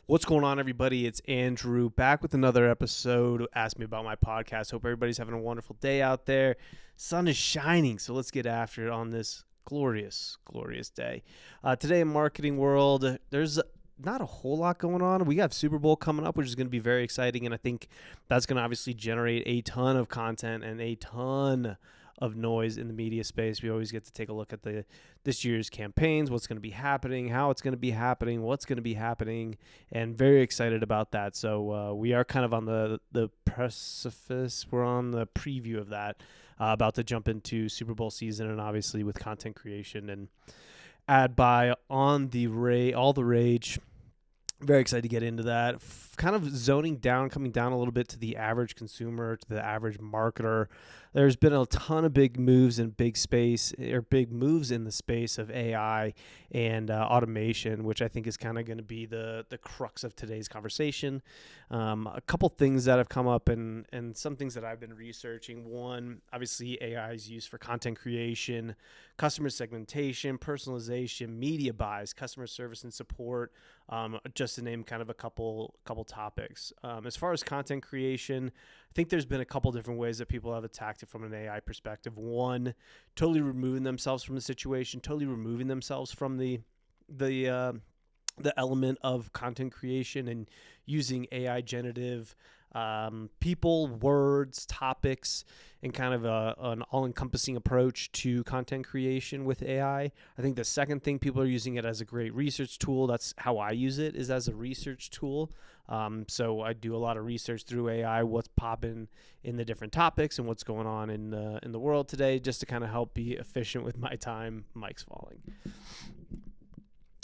What's going on, everybody? It's Andrew back with another episode. Ask me about my podcast. Hope everybody's having a wonderful day out there. Sun is shining, so let's get after it on this glorious, glorious day. Today in marketing world, there's not a whole lot going on. We got Super Bowl coming up, which is going to be very exciting, and I think that's going to obviously generate a ton of content and a ton of noise in the media space. We always get to take a look at this year's campaigns, what's going to be happening, how it's going to be happening, what's going to be happening, and very excited about that. So we are kind of on the precipice. We're on the preview of that, about to jump into Super Bowl season, and obviously with content creation and ad buy on the all the rage. Very excited to get into that. Kind of zoning down, coming down a little bit to the average consumer, to the average marketer. There's been a ton of big moves in big moves in the space of AI and automation, which I think is kind of going to be the crux of today's conversation. A couple things that have come up and some things that I've been researching. One, obviously AI is used for content creation, customer segmentation, personalization, media buys, customer service and support, just to name kind of a couple topics. As far as content creation, I think there's been a couple different ways that people have attacked it from an AI perspective. One, totally removing themselves from the situation, totally removing themselves from the element of content creation and using AI generative people, words, topics, and kind of an all-encompassing approach to content creation with AI. I think the second thing, people are using it as a great research tool. That's how I use it, is as a research tool. So I do a lot of research through AI, what's popping in the different topics and what's going on in the world today, just to kind of help be efficient with my time. Mike's falling.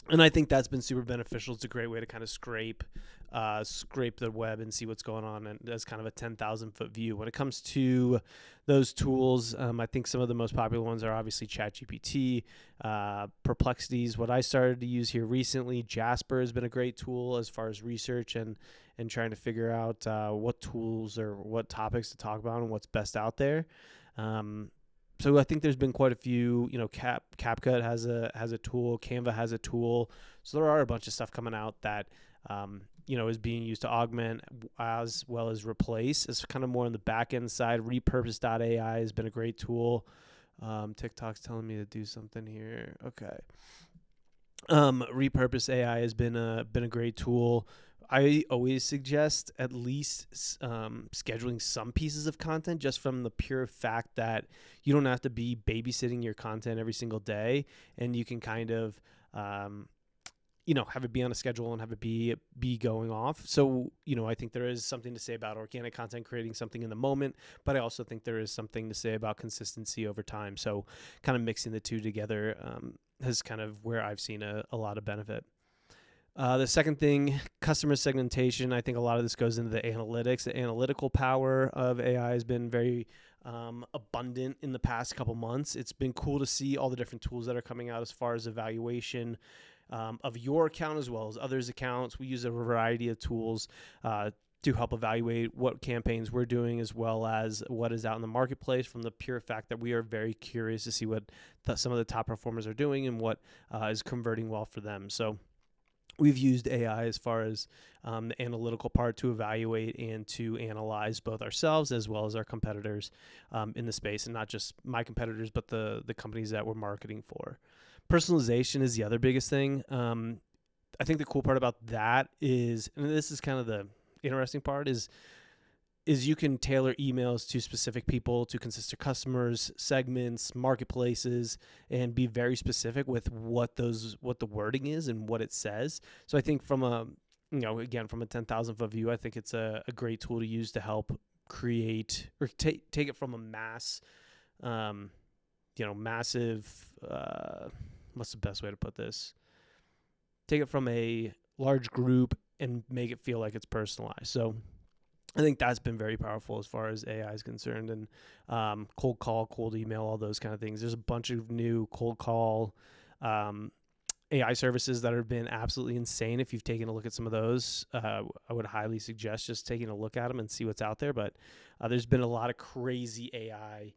And I think that's been super beneficial. It's a great way to kind of scrape the web and see what's going on, and as kind of a 10,000-foot view. When it comes to those tools, I think some of the most popular ones are obviously ChatGPT, Perplexities. What I started to use here recently, Jasper has been a great tool as far as research and trying to figure out what tools or what topics to talk about and what's best out there. So I think there's been quite a few. CapCut has a tool, Canva has a tool. So there are a bunch of stuff coming out that is being used to augment as well as replace. It's kind of more on the back end side. Repurpose.ai has been a great tool. TikTok's telling me to do something here. Okay. Repurpose AI has been a great tool. I always suggest at least scheduling some pieces of content, just from the pure fact that you don't have to be babysitting your content every single day, and you can kind of have it be on a schedule and have it be going off. So, I think there is something to say about organic content, creating something in the moment, but I also think there is something to say about consistency over time. So kind of mixing the two together is kind of where I've seen a lot of benefit. The second thing, customer segmentation. I think a lot of this goes into the analytics. The analytical power of AI has been very abundant in the past couple months. It's been cool to see all the different tools that are coming out as far as evaluation of your account as well as others' accounts. We use a variety of tools to help evaluate what campaigns we're doing, as well as what is out in the marketplace, from the pure fact that we are very curious to see what some of the top performers are doing and what is converting well for them. So we've used AI as far as the analytical part to evaluate and to analyze both ourselves as well as our competitors in the space, and not just my competitors, but the companies that we're marketing for. Personalization is the other biggest thing. I think the cool part about that is, and this is kind of the interesting part, is you can tailor emails to specific people, to consistent customers, segments, marketplaces, and be very specific with what the wording is and what it says. So I think from a 10,000-foot view, I think it's a great tool to use to help create or take it from a massive, what's the best way to put this? Take it from a large group and make it feel like it's personalized. So I think that's been very powerful as far as AI is concerned, and cold call, cold email, all those kind of things. There's a bunch of new cold call AI services that have been absolutely insane. If you've taken a look at some of those, I would highly suggest just taking a look at them and see what's out there. But there's been a lot of crazy AI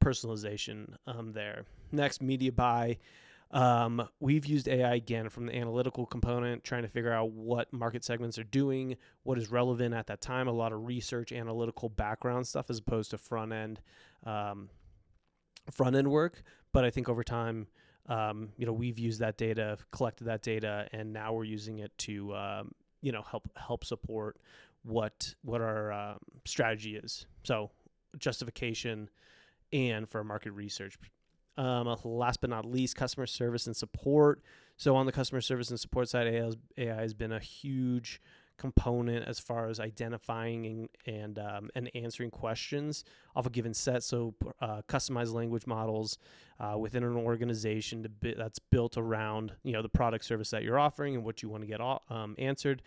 personalization there. Next, media buy. We've used AI again from the analytical component, trying to figure out what market segments are doing, what is relevant at that time. A lot of research, analytical background stuff, as opposed to front end work. But I think over time, we've used that data, collected that data, and now we're using it to help support what our strategy is. So justification and for market research. Last but not least, customer service and support. So on the customer service and support side, AI has been a huge component as far as identifying and answering questions off a given set. So customized language models within an organization that's built around the product service that you're offering and what you want to get answered.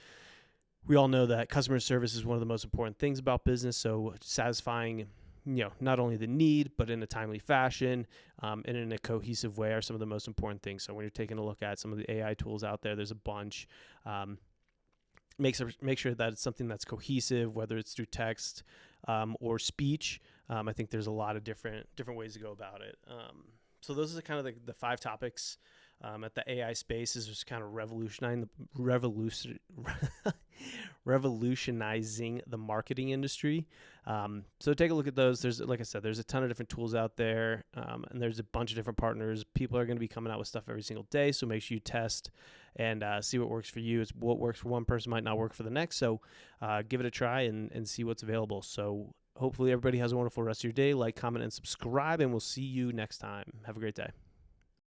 We all know that customer service is one of the most important things about business. So satisfying not only the need, but in a timely fashion and in a cohesive way are some of the most important things. So when you're taking a look at some of the AI tools out there, there's a bunch. Make sure that it's something that's cohesive, whether it's through text or speech. I think there's a lot of different ways to go about it. So those are kind of the 5 topics at the AI space, is just kind of revolutionizing the marketing industry. So take a look at those. There's, like I said, there's a ton of different tools out there, and there's a bunch of different partners. People are going to be coming out with stuff every single day, so make sure you test and see what works for you. It's what works for one person might not work for the next, so give it a try and see what's available. So hopefully everybody has a wonderful rest of your day. Like, comment, and subscribe, and we'll see you next time. Have a great day.